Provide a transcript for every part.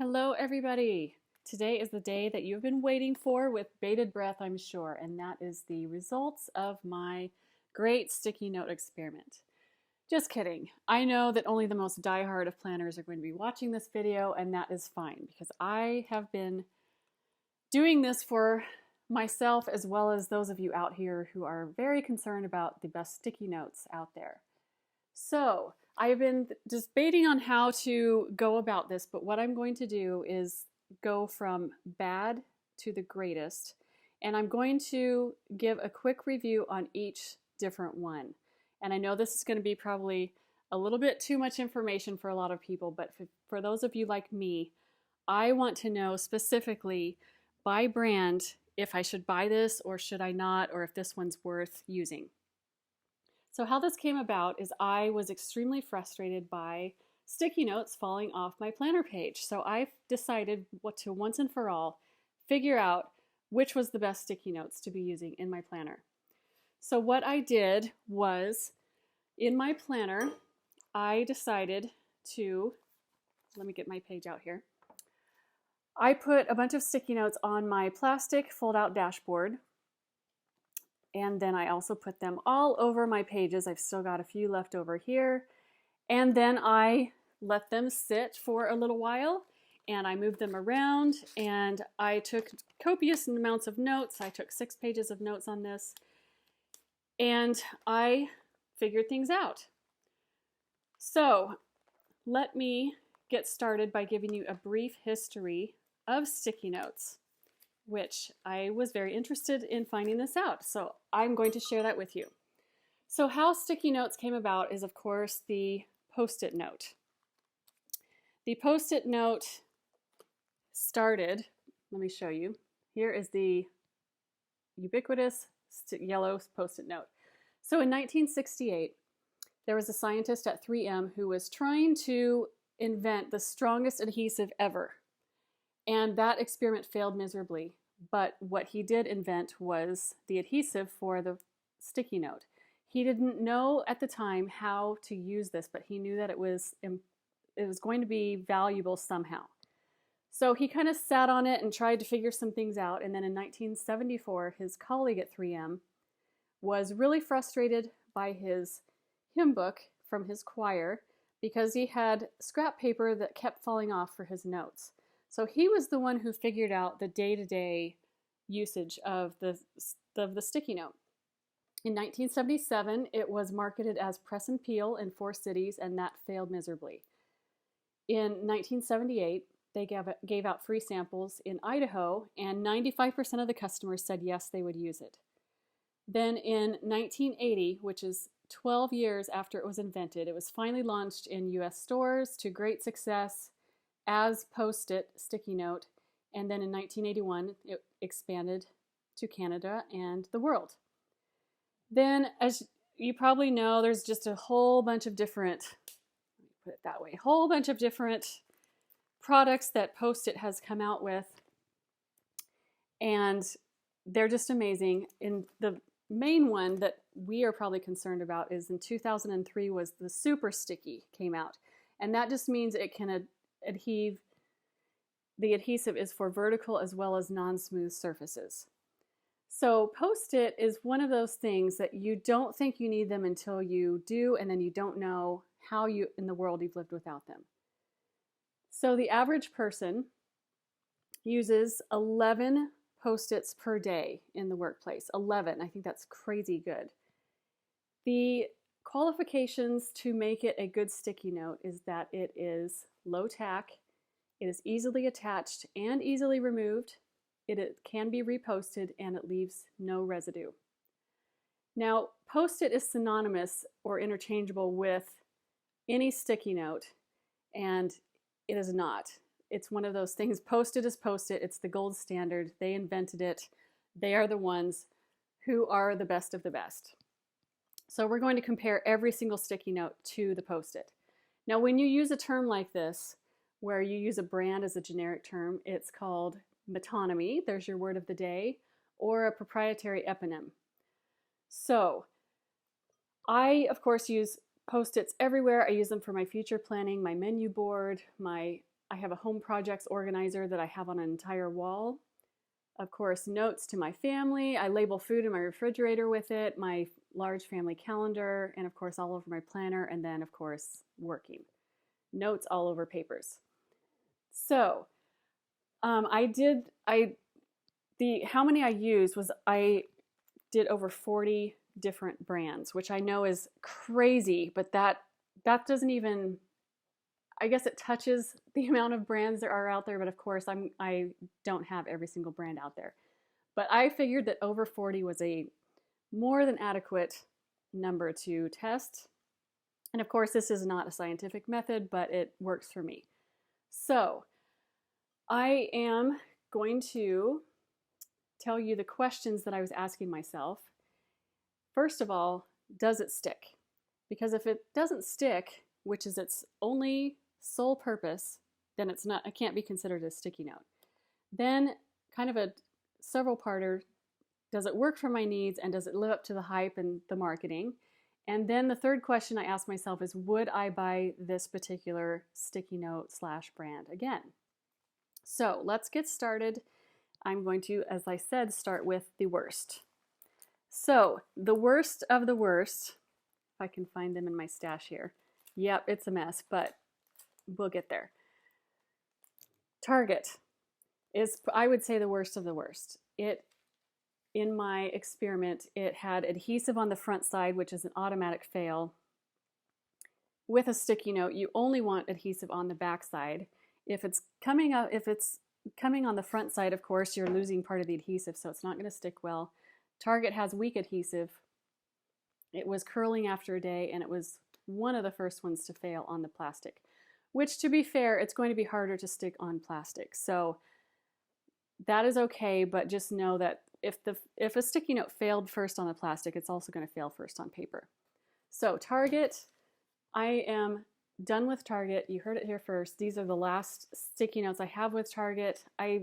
Hello, everybody. Today is the day that you've been waiting for with bated breath, I'm sure, and that is the results of my great sticky note experiment. Just kidding. I know that only the most diehard of planners are going to be watching this video, and that is fine because I have been doing this for myself as well as those of you out here who are very concerned about the best sticky notes out there. So I've been debating on how to go about this, but what I'm going to do is go from bad to the greatest, and I'm going to give a quick review on each different one. And I know this is going to be probably a little bit too much information for a lot of people, but for those of you like me, I want to know specifically by brand if I should buy this or should I not, or if this one's worth using. So how this came about is I was extremely frustrated by sticky notes falling off my planner page. So I've decided what to once and for all figure out which was the best sticky notes to be using in my planner. So what I did was in my planner, I decided to, let me get my page out here. I put a bunch of sticky notes on my plastic fold-out dashboard. And then I also put them all over my pages. I've still got a few left over here. And then I let them sit for a little while and I moved them around and I took copious amounts of notes. I took 6 pages of notes on this and I figured things out. So let me get started by giving you a brief history of sticky notes, which I was very interested in finding this out. So I'm going to share that with you. So how sticky notes came about is, of course, the Post-it note. The Post-it note started, let me show you. Here is the ubiquitous yellow Post-it note. So in 1968, there was a scientist at 3M who was trying to invent the strongest adhesive ever. And that experiment failed miserably. But what he did invent was the adhesive for the sticky note. He didn't know at the time how to use this, but he knew that it was going to be valuable somehow. So he kind of sat on it and tried to figure some things out. And then in 1974, his colleague at 3M was really frustrated by his hymn book from his choir because he had scrap paper that kept falling off for his notes. So he was the one who figured out the day-to-day usage of the sticky note. In 1977, it was marketed as Press and Peel in 4 cities, and that failed miserably. In 1978, they gave out free samples in Idaho, and 95% of the customers said yes, they would use it. Then in 1980, which is 12 years after it was invented, it was finally launched in US stores to great success as Post-it sticky note, and then in 1981 it expanded to Canada and the world. Then, as you probably know, there's just a whole bunch of different, let me put it that way, whole bunch of different products that Post-it has come out with, and they're just amazing. And the main one that we are probably concerned about is in 2003 was the Super Sticky came out, and that just means it can adhere. The adhesive is for vertical as well as non-smooth surfaces. So Post-it is one of those things that you don't think you need them until you do, and then you don't know how in the world you've lived without them. So the average person uses 11 Post-its per day in the workplace. 11, I think that's crazy good. The qualifications to make it a good sticky note is that it is low tack, it is easily attached and easily removed, it can be reposted, and it leaves no residue. Now, Post-it is synonymous or interchangeable with any sticky note, and it is not. It's one of those things. Post-it is Post-it. It's the gold standard. They invented it. They are the ones who are the best of the best. So we're going to compare every single sticky note to the Post-it. Now, when you use a term like this, where you use a brand as a generic term, it's called metonymy, there's your word of the day, or a proprietary eponym. So I, of course, use Post-its everywhere. I use them for my future planning, my menu board, my I have a home projects organizer that I have on an entire wall. Of course, notes to my family. I label food in my refrigerator with it, my large family calendar, and of course all over my planner, and then of course working. Notes all over papers. So how many I used was I did over 40 different brands, which I know is crazy, but that doesn't even, I guess it touches the amount of brands there are out there, but of course I don't have every single brand out there. But I figured that over 40 was a more than adequate number to test. And of course, this is not a scientific method, but it works for me. So I am going to tell you the questions that I was asking myself. First of all, does it stick? Because if it doesn't stick, which is its only sole purpose, then it can't be considered a sticky note. Then kind of a several parter, does it work for my needs and does it live up to the hype and the marketing? And then the third question I ask myself is, would I buy this particular sticky note / brand again? So let's get started. I'm going to, as I said, start with the worst. So the worst of the worst, if I can find them in my stash here. Yep, it's a mess, but we'll get there. Target is, I would say, the worst of the worst. In my experiment, it had adhesive on the front side, which is an automatic fail. With a sticky note, you only want adhesive on the back side. If it's coming on the front side, of course, you're losing part of the adhesive, so it's not going to stick well. Target has weak adhesive. It was curling after a day, and it was one of the first ones to fail on the plastic, which, to be fair, it's going to be harder to stick on plastic. So that is okay, but just know that if a sticky note failed first on the plastic, it's also going to fail first on paper. So Target, I am done with Target. You heard it here first. These are the last sticky notes I have with Target. I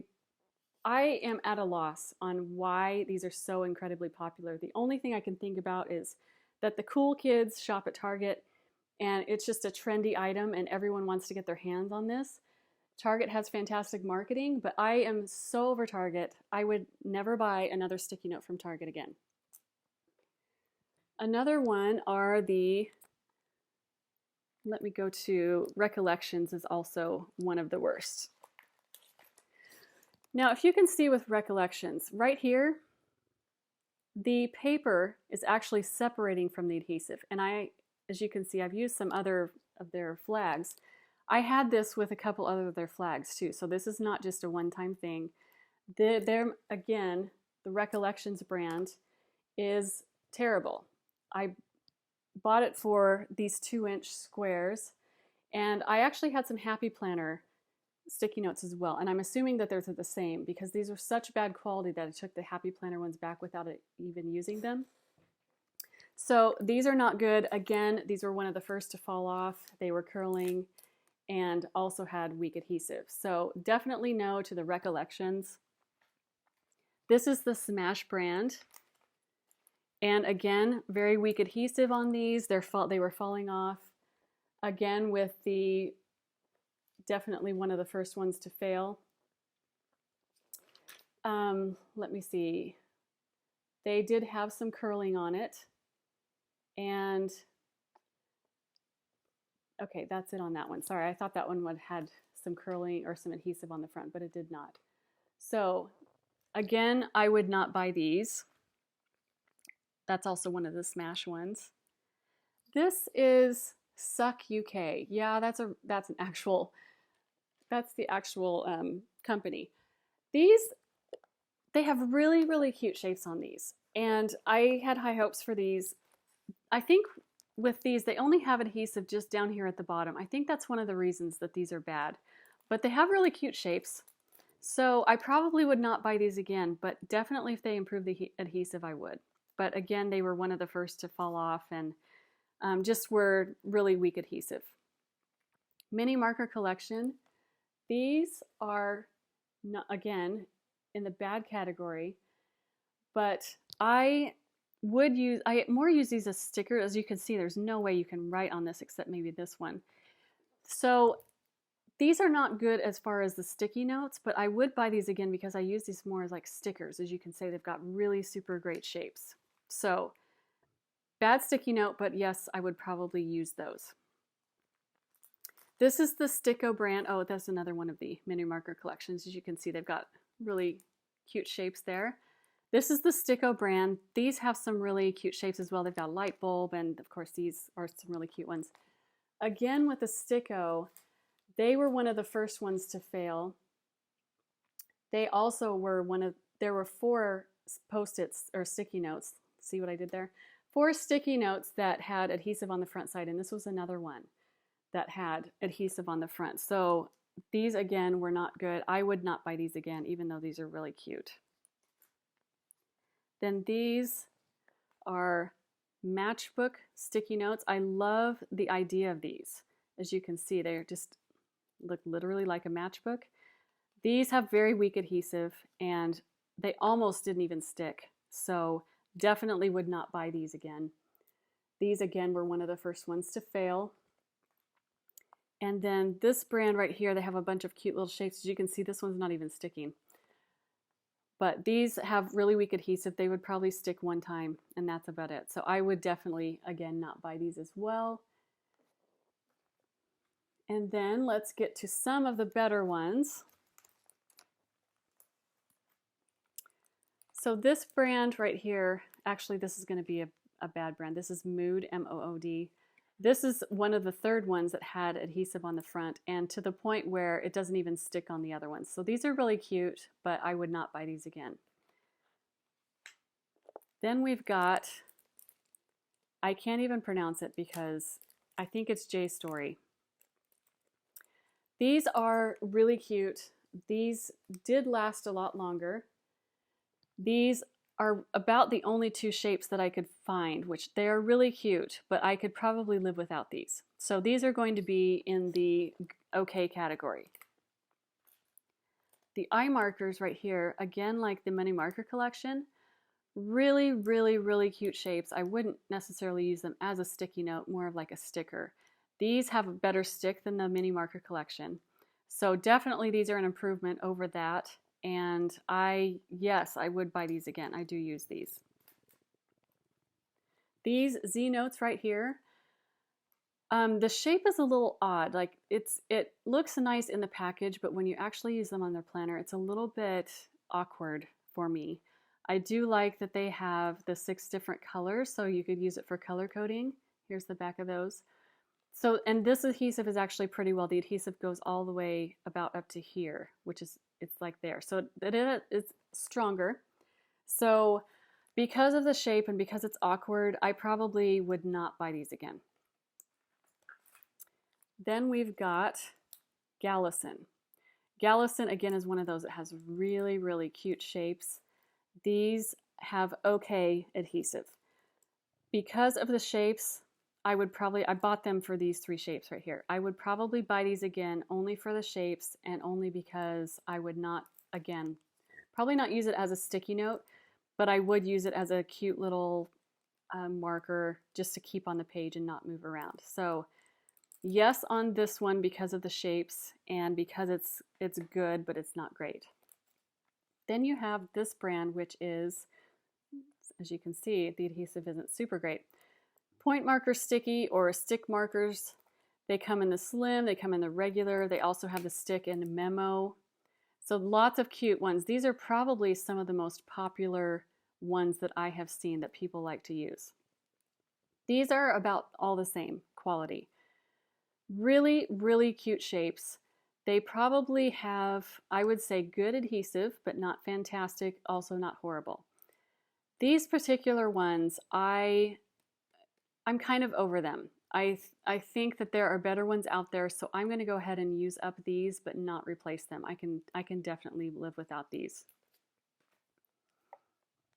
am at a loss on why these are so incredibly popular. The only thing I can think about is that the cool kids shop at Target and it's just a trendy item and everyone wants to get their hands on this. Target has fantastic marketing, but I am so over Target. I would never buy another sticky note from Target again. Another one are let me go to Recollections, is also one of the worst. Now, if you can see with Recollections, right here, the paper is actually separating from the adhesive. And as you can see, I've used some other of their flags. I had this with a couple other of their flags too, so this is not just a one-time thing. Again, the Recollections brand is terrible. I bought it for these 2-inch squares, and I actually had some Happy Planner sticky notes as well, and I'm assuming that they're the same because these are such bad quality that I took the Happy Planner ones back without even using them. So these are not good. Again, these were one of the first to fall off. They were curling and also had weak adhesive. So definitely no to the Recollections. This is the Smash brand. And again, very weak adhesive on these. They were falling off. Again, with definitely one of the first ones to fail. Let me see. They did have some curling on it. And okay, that's it on that one. Sorry, I thought that one had some curling or some adhesive on the front, but it did not. So again, I would not buy these. That's also one of the Smash ones. This is Suck UK. Yeah, that's the actual company. They have really, really cute shapes on these. And I had high hopes for these. I think with these, they only have adhesive just down here at the bottom. I think that's one of the reasons that these are bad. But they have really cute shapes. So I probably would not buy these again, but definitely if they improve the adhesive, I would. But again, they were one of the first to fall off and just were really weak adhesive. Mini Marker Collection. These are, not, again, in the bad category, but I more use these as stickers. As you can see, there's no way you can write on this except maybe this one. So These are not good as far as the sticky notes, but I would buy these again because I use these more as like stickers. As you can see, they've got really super great shapes. So bad sticky note, but yes, I would probably use those. This is the Sticko brand. Oh, that's another one of the mini marker collections. As you can see, they've got really cute shapes there. This is the Sticko brand. These have some really cute shapes as well. They've got a light bulb, and of course these are some really cute ones. Again, with the Sticko, they were one of the first ones to fail. They also were there were 4 Post-its or sticky notes. See what I did there? 4 sticky notes that had adhesive on the front side, and this was another one that had adhesive on the front. So these again were not good. I would not buy these again, even though these are really cute. Then these are Matchbook sticky notes. I love the idea of these. As you can see, they just look literally like a matchbook. These have very weak adhesive and they almost didn't even stick. So definitely would not buy these again. These again were one of the first ones to fail. And then this brand right here, they have a bunch of cute little shapes. As you can see, this one's not even sticking. But these have really weak adhesive. They would probably stick one time, and that's about it. So I would definitely, again, not buy these as well. And then let's get to some of the better ones. So this brand right here, actually this is going to be a bad brand. This is Mood, M-O-O-D. This is one of the third ones that had adhesive on the front, and to the point where it doesn't even stick on the other ones. So these are really cute, but I would not buy these again. Then we've got, I can't even pronounce it because I think it's J Story. These are really cute. These did last a lot longer. These are about the only 2 shapes that I could find, which they are really cute, but I could probably live without these. So these are going to be in the okay category. The eye markers right here, again, like the mini marker collection, really, really, really cute shapes. I wouldn't necessarily use them as a sticky note, more of like a sticker. These have a better stick than the mini marker collection. So definitely these are an improvement over that. And yes, I would buy these again. I do use these. These Z notes right here, the shape is a little odd. Like it looks nice in the package, but when you actually use them on their planner, it's a little bit awkward for me. I do like that they have the 6 different colors, so you could use it for color coding. Here's the back of those. So, and this adhesive is actually pretty well. The adhesive goes all the way about up to here, which is, it's like there. So it's stronger. So because of the shape and because it's awkward, I probably would not buy these again. Then we've got Galison. Galison, again, is one of those that has really, really cute shapes. These have okay adhesive. Because of the shapes, I bought them for these 3 shapes right here. I would probably buy these again only for the shapes and only because I would not, again, probably not use it as a sticky note, but I would use it as a cute little marker just to keep on the page and not move around. So yes on this one because of the shapes and because it's good, but it's not great. Then you have this brand, which is, as you can see, the adhesive isn't super great. Point marker sticky or stick markers. They come in the slim, they come in the regular. They also have the stick and the memo. So lots of cute ones. These are probably some of the most popular ones that I have seen that people like to use. These are about all the same quality. Really, really cute shapes. They probably have, I would say, good adhesive, but not fantastic, also not horrible. These particular ones, I'm kind of over them. I think that there are better ones out there, so I'm going to go ahead and use up these, but not replace them. I can definitely live without these.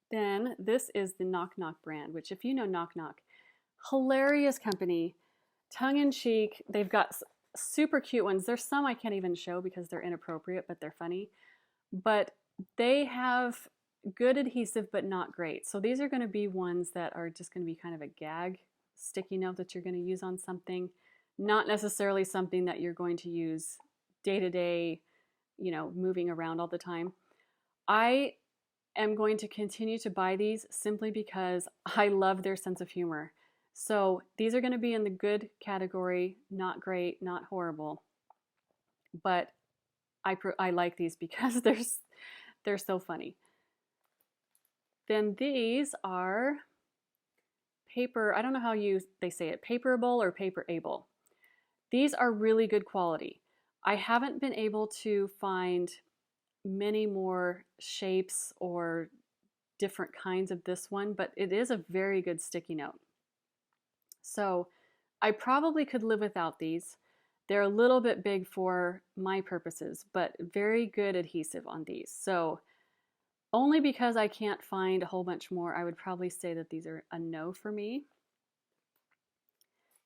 Then this is the Knock Knock brand, which if you know Knock Knock, hilarious company, tongue-in-cheek. They've got super cute ones. There's some I can't even show because they're inappropriate, but they're funny. But they have good adhesive, but not great. So these are going to be ones that are just going to be kind of a gag sticky note that you're going to use on something, not necessarily something that you're going to use day-to-day, moving around all the time. I am going to continue to buy these simply because I love their sense of humor. So these are going to be in the good category, not great, not horrible. But I like these because they're so funny. Then these are paper, I don't know how they say it, paperable or paperable. These are really good quality. I haven't been able to find many more shapes or different kinds of this one, but it is a very good sticky note. So I probably could live without these. They're a little bit big for my purposes, but very good adhesive on these. So only because I can't find a whole bunch more, I would probably say that these are a no for me.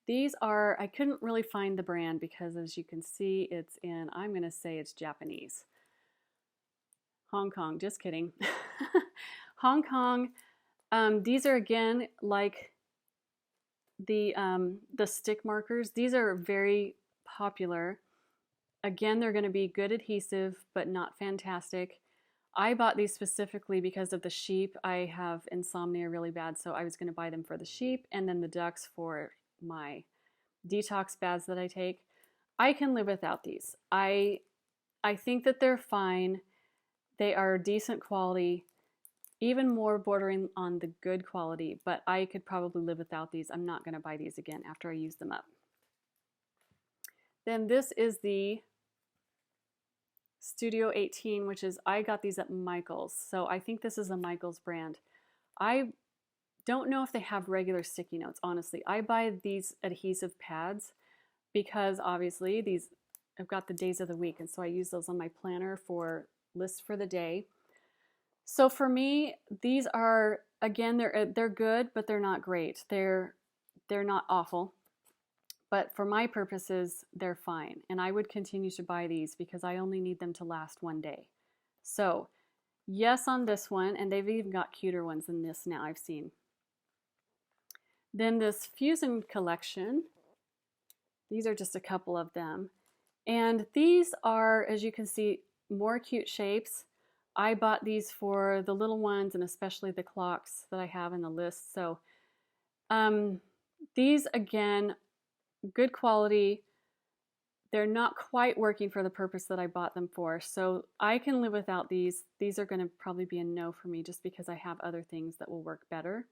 These are, I couldn't really find the brand because as you can see, it's in, I'm going to say it's Japanese. Hong Kong, just kidding. Hong Kong, these are again like the stick markers. These are very popular. Again, they're going to be good adhesive, but not fantastic. I bought these specifically because of the sheep. I have insomnia really bad, so I was going to buy them for the sheep and then the ducks for my detox baths that I take. I can live without these. I think that they're fine. They are decent quality, even more bordering on the good quality, but I could probably live without these. I'm not going to buy these again after I use them up. Then this is the Studio 18, which is, I got these at Michael's. So I think this is a Michael's brand. I don't know if they have regular sticky notes, honestly. I buy these adhesive pads because obviously these, I've got the days of the week, and so I use those on my planner for lists for the day. So for me, these are, again, they're good, but they're not great. They're not awful. But for my purposes, they're fine. And I would continue to buy these because I only need them to last one day. So yes on this one, and they've even got cuter ones than this now I've seen. Then this Fusen Collection, these are just a couple of them. And these are, as you can see, more cute shapes. I bought these for the little ones and especially the clocks that I have in the list. So these, again, good quality. They're not quite working for the purpose that I bought them for. So I can live without these. These are going to probably be a no for me just because I have other things that will work better.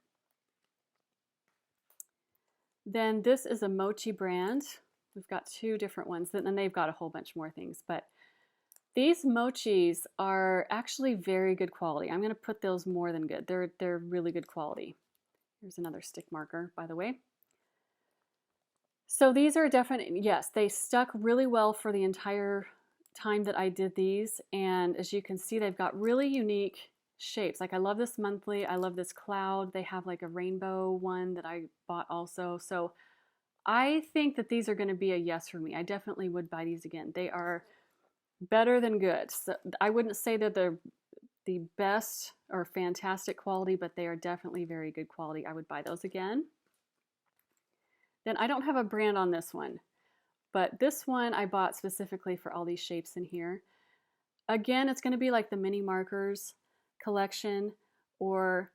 Then this is a Mochi brand. We've got two different ones, and they've got a whole bunch more things. But these Mochis are actually very good quality. I'm going to put those more than good. They're really good quality. Here's another stick marker, by the way. So these are definitely, yes, they stuck really well for the entire time that I did these. And as you can see, they've got really unique shapes. Like I love this monthly. I love this cloud. They have like a rainbow one that I bought also. So I think that these are going to be a yes for me. I definitely would buy these again. They are better than good. So I wouldn't say that they're the best or fantastic quality, but they are definitely very good quality. I would buy those again. Then I don't have a brand on this one, but this one I bought specifically for all these shapes in here. Again, it's going to be like the mini markers collection or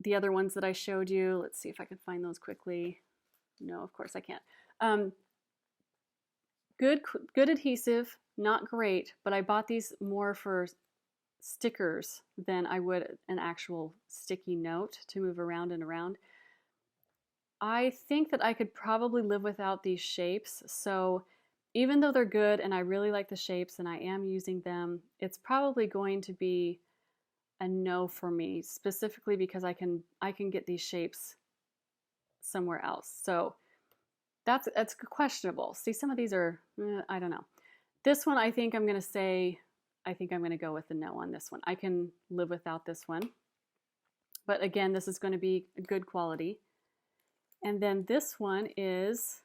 the other ones that I showed you. Let's see if I can find those quickly. No, of course I can't. Good adhesive, not great, but I bought these more for stickers than I would an actual sticky note to move around and around. I think that I could probably live without these shapes. So even though they're good and I really like the shapes and I am using them, it's probably going to be a no for me, specifically because I can get these shapes somewhere else. So that's questionable. See, some of these are, I don't know. This one, I think I'm going to say, I think I'm going to go with the no on this one. I can live without this one. But again, this is going to be good quality. And then this one is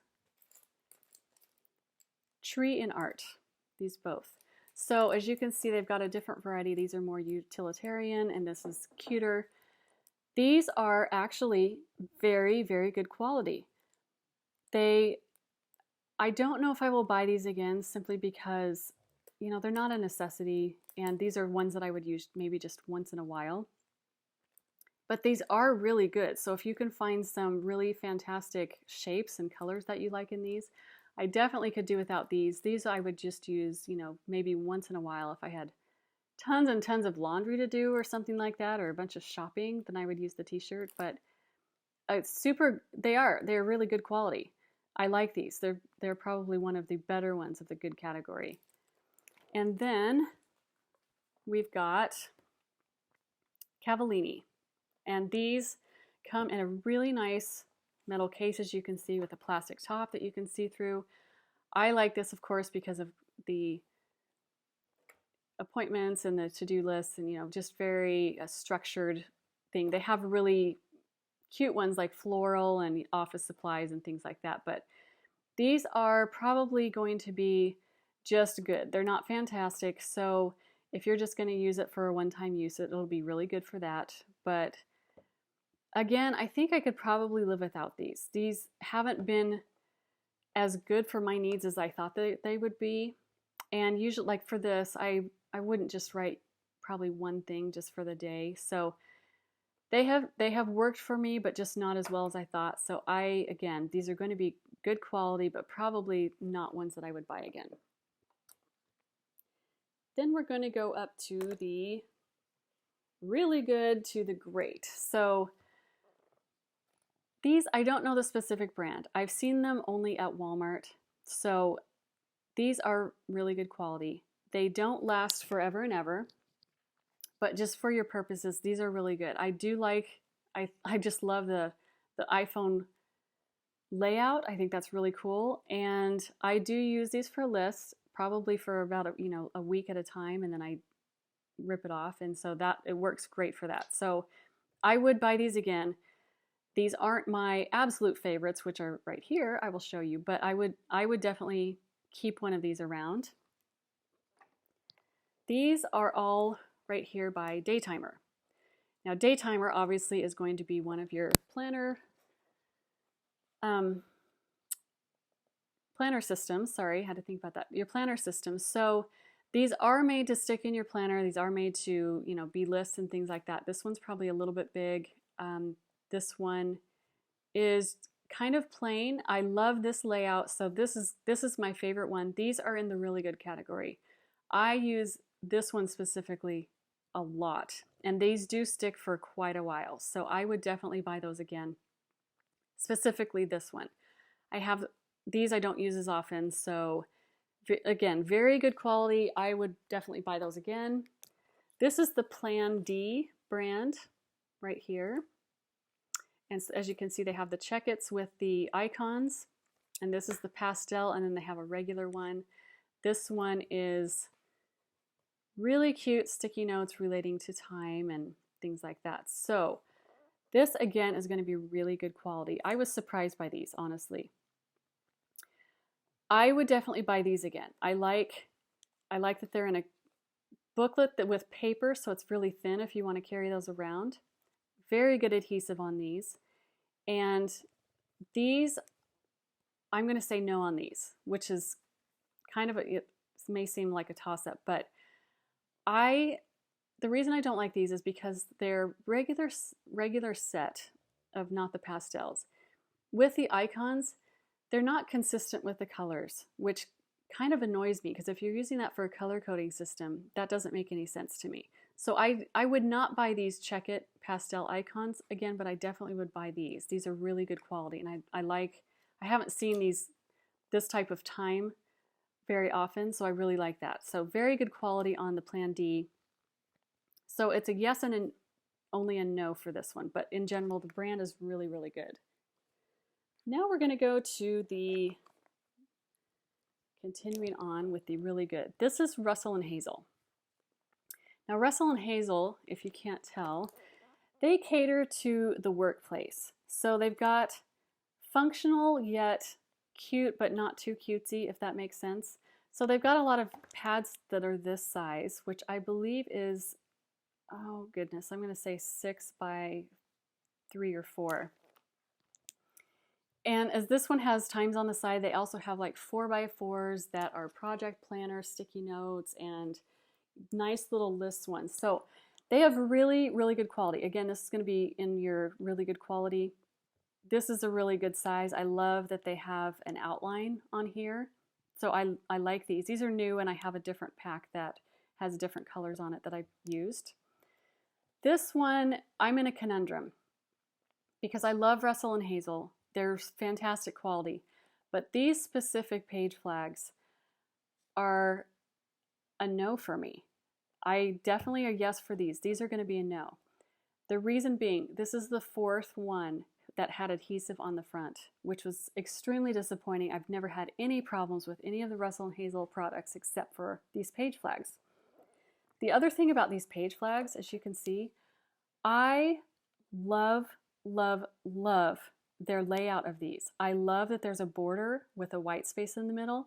Tree and Art, these both. So as you can see, they've got a different variety. These are more utilitarian and this is cuter. These are actually very, very good quality. I don't know if I will buy these again simply because, you know, they're not a necessity, and these are ones that I would use maybe just once in a while. But these are really good. So if you can find some really fantastic shapes and colors that you like in these, I definitely could do without these. These I would just use, you know, maybe once in a while if I had tons and tons of laundry to do or something like that, or a bunch of shopping, then I would use the t-shirt. But it's they're really good quality. I like these. They're probably one of the better ones of the good category. And then we've got Cavellini. And these come in a really nice metal case, as you can see, with a plastic top that you can see through. I like this, of course, because of the appointments and the to-do lists and, you know, just very structured thing. They have really cute ones like floral and office supplies and things like that. But these are probably going to be just good. They're not fantastic. So if you're just going to use it for a one-time use, it'll be really good for that. But again, I think I could probably live without these. These haven't been as good for my needs as I thought they would be. And usually, like for this, I wouldn't just write probably one thing just for the day. So they have worked for me, but just not as well as I thought. So again, these are going to be good quality, but probably not ones that I would buy again. Then we're going to go up to the really good to the great. So these, I don't know the specific brand. I've seen them only at Walmart. So these are really good quality. They don't last forever and ever, but just for your purposes, these are really good. I just love the iPhone layout. I think that's really cool. And I do use these for lists, probably for about a week at a time, and then I rip it off. And so that it works great for that. So I would buy these again. These aren't my absolute favorites, which are right here. I will show you, but I would definitely keep one of these around. These are all right here by Daytimer. Now, Daytimer obviously is going to be one of your planner systems. Sorry, I had to think about that. Your planner systems. So these are made to stick in your planner. These are made to, you know, be lists and things like that. This one's probably a little bit big. This one is kind of plain. I love this layout. So this is my favorite one. These are in the really good category. I use this one specifically a lot, and these do stick for quite a while. So I would definitely buy those again. Specifically this one. I have these I don't use as often, so again, very good quality. I would definitely buy those again. This is the Plan D brand right here. And so as you can see, they have the Check-Its with the icons, and this is the pastel, and then they have a regular one. This one is really cute sticky notes relating to time and things like that. So this again is going to be really good quality. I was surprised by these, honestly. I would definitely buy these again. I like that they're in a booklet with paper, so it's really thin if you want to carry those around. Very good adhesive on these. And these, I'm going to say no on these, which is kind of it may seem like a toss-up, but the reason I don't like these is because they're regular set of not the pastels. With the icons, they're not consistent with the colors, which kind of annoys me because if you're using that for a color coding system, that doesn't make any sense to me. So I would not buy these Check-It pastel icons again, but I definitely would buy these. These are really good quality, and I haven't seen this type of time very often, so I really like that. So very good quality on the Plan D. So it's a yes and only a no for this one, but in general, the brand is really, really good. Now we're going to go to the, continuing on with the really good. This is Russell and Hazel. Now Russell and Hazel, if you can't tell, they cater to the workplace. So they've got functional yet cute, but not too cutesy, if that makes sense. So they've got a lot of pads that are this size, which I believe is, oh goodness, I'm going to say 6 by 3 or 4. And as this one has times on the side, they also have like 4x4s that are project planner, sticky notes, and nice little list ones. So they have really, really good quality. Again, this is going to be in your really good quality. This is a really good size. I love that they have an outline on here. So I like these. These are new, and I have a different pack that has different colors on it that I've used. This one, I'm in a conundrum because I love Russell and Hazel. They're fantastic quality, but these specific page flags are a no for me. I definitely a yes for these. These are going to be a no. The reason being, this is the fourth one that had adhesive on the front, which was extremely disappointing. I've never had any problems with any of the Russell and Hazel products except for these page flags. The other thing about these page flags, as you can see, I love, love, love their layout of these. I love that there's a border with a white space in the middle.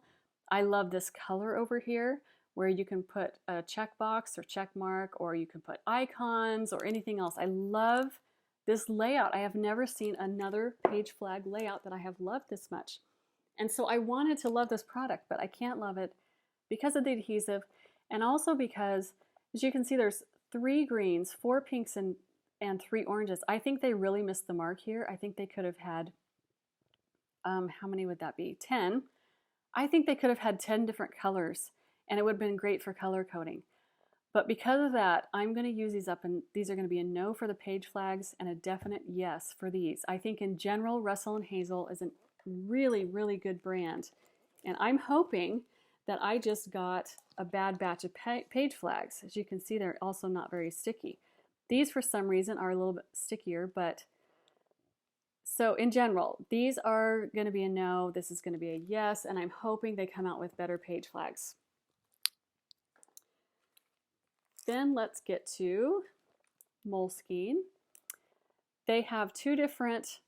I love this color over here where you can put a checkbox or check mark, or you can put icons or anything else. I love this layout. I have never seen another page flag layout that I have loved this much. And so I wanted to love this product, but I can't love it because of the adhesive, and also because, as you can see, there's 3 greens, 4 pinks, and 3 oranges. I think they really missed the mark here. I think they could have had, how many would that be? 10. I think they could have had 10 different colors, and it would have been great for color coding. But because of that, I'm going to use these up, and these are going to be a no for the page flags and a definite yes for these. I think in general, Russell and Hazel is a really, really good brand, and I'm hoping that I just got a bad batch of page flags. As you can see, they're also not very sticky. These, for some reason, are a little bit stickier, but so in general, these are going to be a no, this is going to be a yes, and I'm hoping they come out with better page flags. Then let's get to Moleskine. They have 2 different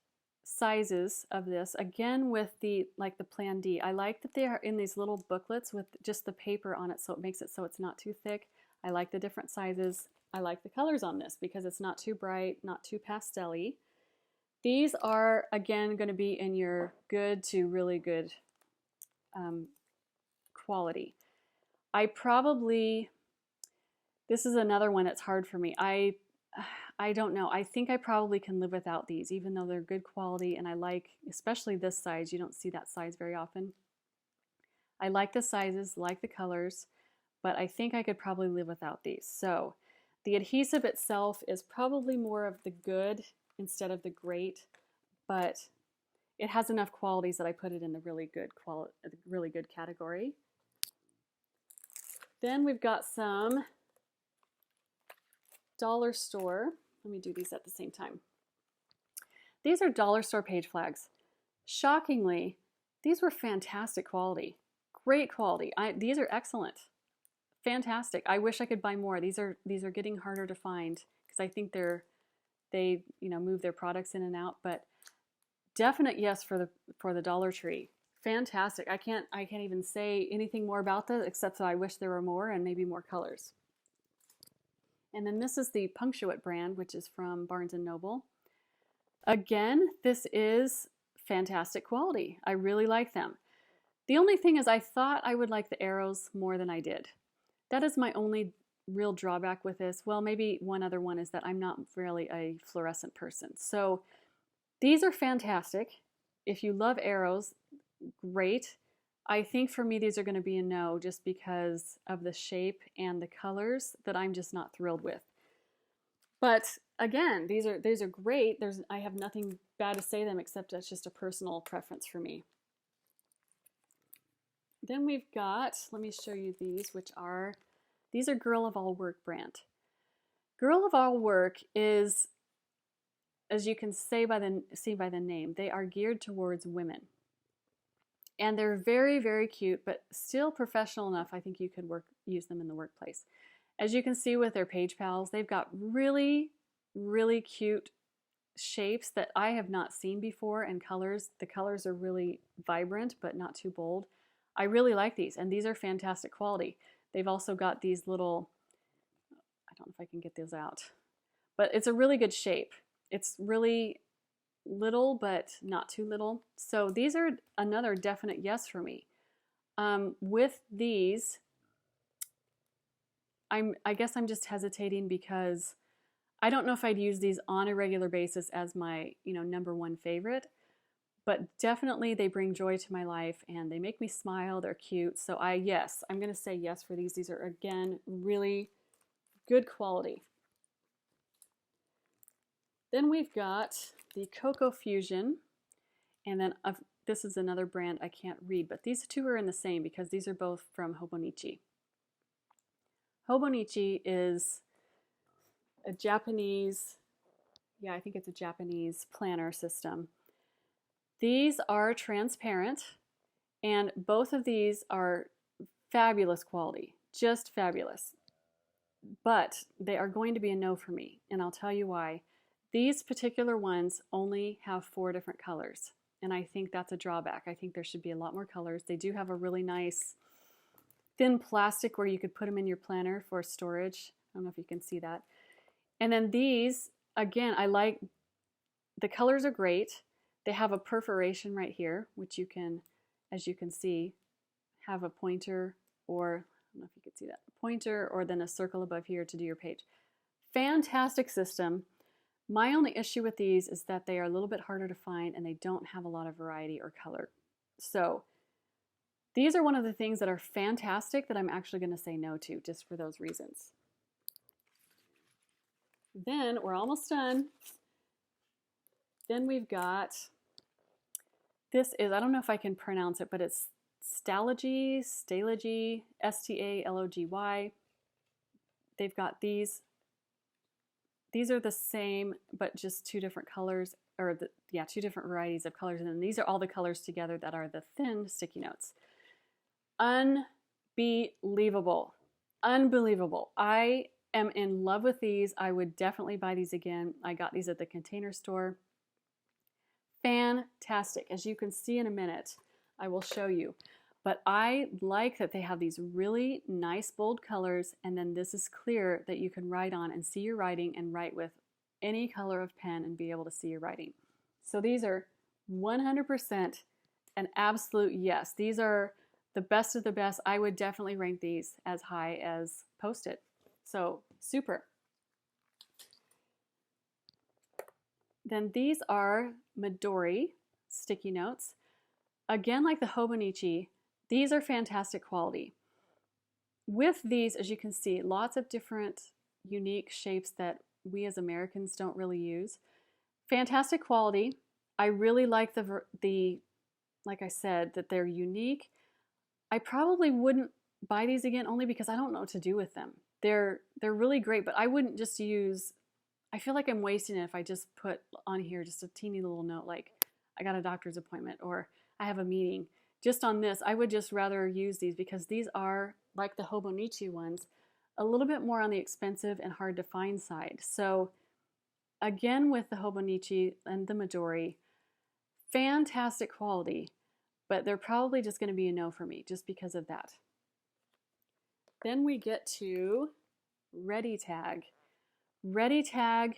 sizes of this, again with the Plan D. I like that they are in these little booklets with just the paper on it, so it makes it so it's not too thick. I like the different sizes. I like the colors on this because it's not too bright, not too pastel-y. These are, again, going to be in your good to really good quality. This is another one that's hard for me. I don't know. I think I probably can live without these, even though they're good quality, and I like, especially this size. You don't see that size very often. I like the sizes, like the colors, but I think I could probably live without these. So the adhesive itself is probably more of the good instead of the great, but it has enough qualities that I put it in the really good category. Then we've got some dollar store. Let me do these at the same time. These are dollar store page flags. Shockingly, these were fantastic quality. Great quality. These are excellent. Fantastic. I wish I could buy more. These are getting harder to find because I think they move their products in and out, but definite yes for the Dollar Tree. Fantastic. I can't even say anything more about this except that I wish there were more and maybe more colors. And then this is the Punctuate brand, which is from Barnes & Noble. Again, this is fantastic quality. I really like them. The only thing is I thought I would like the arrows more than I did. That is my only real drawback with this. Well, maybe one other one is that I'm not really a fluorescent person. So these are fantastic. If you love arrows, great. I think for me these are going to be a no just because of the shape and the colors that I'm just not thrilled with. But again, these are great. I have nothing bad to say them except that's just a personal preference for me. Then we've got, let me show you these, these are Girl of All Work brand. Girl of All Work is, as you can see by the name, they are geared towards women. And they're very, very cute, but still professional enough. I think you could use them in the workplace. As you can see with their page pals, they've got really, really cute shapes that I have not seen before, and colors. The colors are really vibrant, but not too bold. I really like these, and these are fantastic quality. They've also got these little, I don't know if I can get those out, but it's a really good shape. It's really little, but not too little. So these are another definite yes for me. With these, I guess I'm just hesitating because I don't know if I'd use these on a regular basis as my, #1 favorite, but definitely they bring joy to my life and they make me smile. They're cute. So yes, I'm going to say yes for these. These are, again, really good quality. Then we've got the Coco Fusion, and then this is another brand I can't read, but these two are in the same because these are both from Hobonichi. Hobonichi is a Japanese, I think it's a Japanese planner system. These are transparent, and both of these are fabulous quality, just fabulous. But they are going to be a no for me, and I'll tell you why. These particular ones only have 4 different colors, and I think that's a drawback. I think there should be a lot more colors. They do have a really nice thin plastic where you could put them in your planner for storage. I don't know if you can see that. And then these, again, I like, the colors are great. They have a perforation right here, which you can, as you can see, have a pointer, or I don't know if you can see that, a pointer, or then a circle above here to do your page. Fantastic system. My only issue with these is that they are a little bit harder to find and they don't have a lot of variety or color. So these are one of the things that are fantastic that I'm actually going to say no to, just for those reasons. Then we're almost done. Then we've got, this is, I don't know if I can pronounce it, but it's Stalogy, Stallogy. They've got these. These are the same, but just 2 different colors, or 2 different varieties of colors. And then these are all the colors together that are the thin sticky notes. Unbelievable. Unbelievable. I am in love with these. I would definitely buy these again. I got these at the Container Store. Fantastic. As you can see in a minute, I will show you. But I like that they have these really nice bold colors, and then this is clear that you can write on and see your writing and write with any color of pen and be able to see your writing. So these are 100% an absolute yes. These are the best of the best. I would definitely rank these as high as Post-it. So super. Then these are Midori sticky notes. Again, like the Hobonichi, these are fantastic quality. With these, as you can see, lots of different unique shapes that we as Americans don't really use. Fantastic quality. I really like the like I said, that they're unique. I probably wouldn't buy these again only because I don't know what to do with them. They're really great, but I wouldn't just use, I feel like I'm wasting it if I just put on here just a teeny little note like I got a doctor's appointment or I have a meeting. Just on this, I would just rather use these because these are, like the Hobonichi ones, a little bit more on the expensive and hard to find side. So again, with the Hobonichi and the Midori, fantastic quality, but they're probably just going to be a no for me just because of that. Then we get to Ready Tag. Ready Tag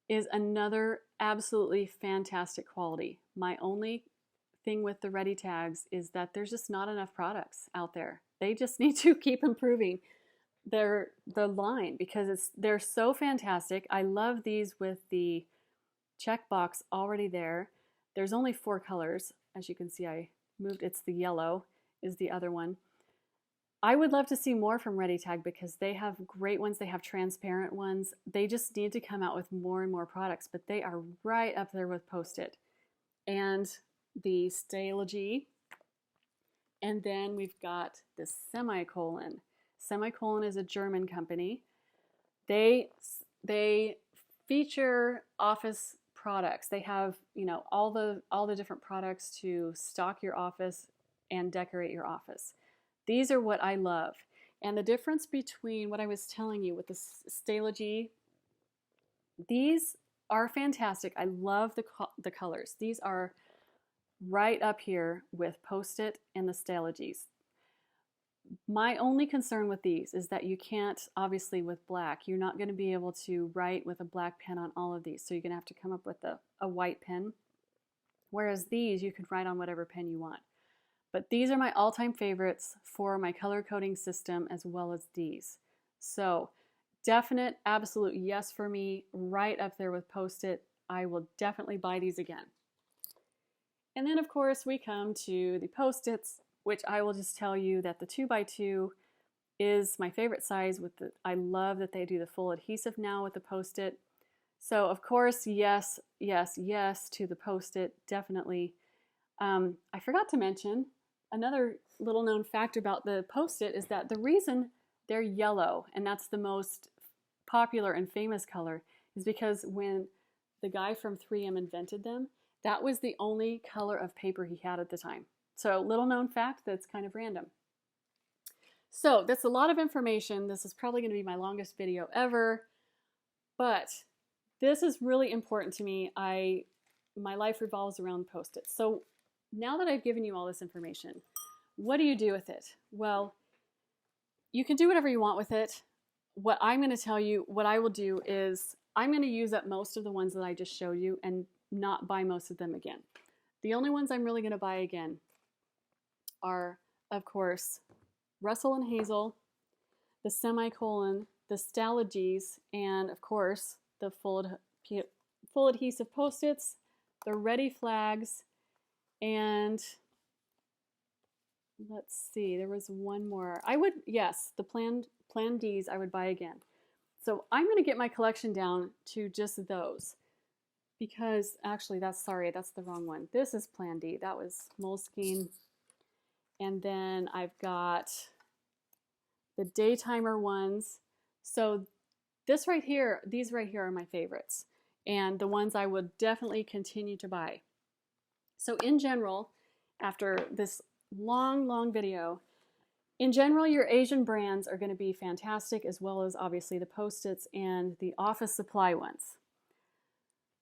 is another absolutely fantastic quality. My only thing with the Ready Tags is that there's just not enough products out there. They just need to keep improving the line because they're so fantastic. I love these with the checkbox already there. There's only 4 colors. As you can see, I moved, it's the yellow is the other one. I would love to see more from Ready Tag because they have great ones. They have transparent ones. They just need to come out with more and more products, but they are right up there with Post-it. And the Stalogy, and then we've got the Semicolon. Semicolon is a German company. They feature office products. They have, all the different products to stock your office and decorate your office. These are what I love. And the difference between what I was telling you with the Stalogy, these are fantastic. I love the colors. These are right up here with Post-it and the Stalogies. My only concern with these is that you can't, obviously with black, you're not going to be able to write with a black pen on all of these. So you're going to have to come up with a white pen. Whereas these, you can write on whatever pen you want. But these are my all-time favorites for my color coding system, as well as these. So definite, absolute yes for me, right up there with Post-it. I will definitely buy these again. And then of course we come to the Post-its, which I will just tell you that the 2x2 is my favorite size. I love that they do the full adhesive now with the Post-it. So of course, yes, yes, yes to the Post-it, definitely. I forgot to mention, another little known fact about the Post-it is that the reason they're yellow, and that's the most popular and famous color, is because when the guy from 3M invented them, that was the only color of paper he had at the time. So little known fact that's kind of random. So that's a lot of information. This is probably going to be my longest video ever, but this is really important to me. My life revolves around Post-its. So now that I've given you all this information, what do you do with it? Well, you can do whatever you want with it. What I'm going to tell you, what I will do is I'm going to use up most of the ones that I just showed you and not buy most of them again. The only ones I'm really going to buy again are, of course, Russell and Hazel, the semicolon, the Stalogies, and of course the full adhesive Post-its, the Ready flags, and let's see, there was one more. Yes, the Plan Ds I would buy again. So I'm going to get my collection down to just those, because actually that's the wrong one. This is Plan D. That was Moleskine. And then I've got the Daytimer ones. So these right here are my favorites, and the ones I would definitely continue to buy. So in general, after this long video, in general, your Asian brands are going to be fantastic, as well as obviously the Post-its and the office supply ones.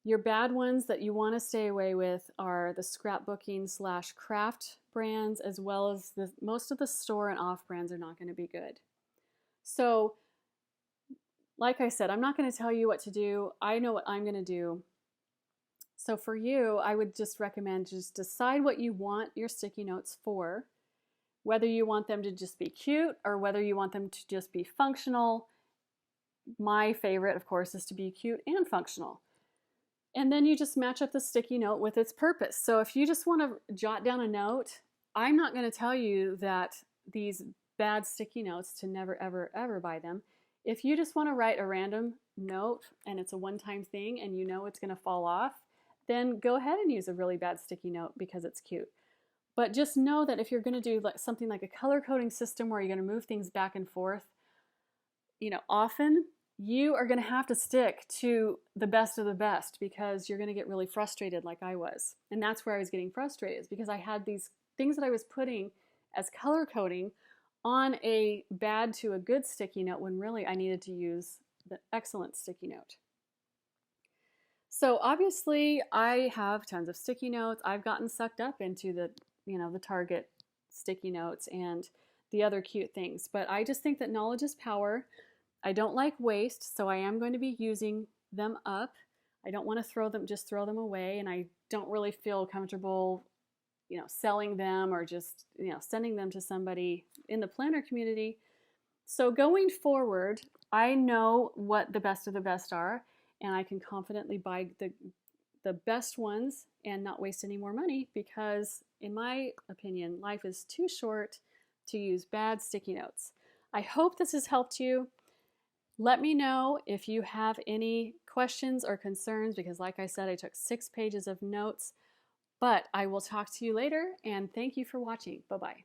Your bad ones that you want to stay away with are the scrapbooking / craft brands, as well as most of the store and off brands are not going to be good. So like I said, I'm not going to tell you what to do. I know what I'm going to do. So for you, I would just recommend just decide what you want your sticky notes for, whether you want them to just be cute or whether you want them to just be functional. My favorite, of course, is to be cute and functional. And then you just match up the sticky note with its purpose. So if you just want to jot down a note, I'm not going to tell you that these bad sticky notes to never, ever, ever buy them. If you just want to write a random note and it's a one-time thing and you know it's going to fall off, then go ahead and use a really bad sticky note because it's cute. But just know that if you're going to do something like a color coding system where you're going to move things back and forth, often you are going to have to stick to the best of the best, because you're going to get really frustrated like I was. And that's where I was getting frustrated, is because I had these things that I was putting as color coding on a bad to a good sticky note when really I needed to use the excellent sticky note. So obviously I have tons of sticky notes. I've gotten sucked up into the Target sticky notes and the other cute things, but I just think that knowledge is power. I don't like waste, so I am going to be using them up. I don't want to just throw them away, and I don't really feel comfortable, selling them or just, sending them to somebody in the planner community. So going forward, I know what the best of the best are, and I can confidently buy the best ones and not waste any more money, because in my opinion, life is too short to use bad sticky notes. I hope this has helped you. Let me know if you have any questions or concerns, because like I said, I took 6 pages of notes, but I will talk to you later, and thank you for watching. Bye-bye.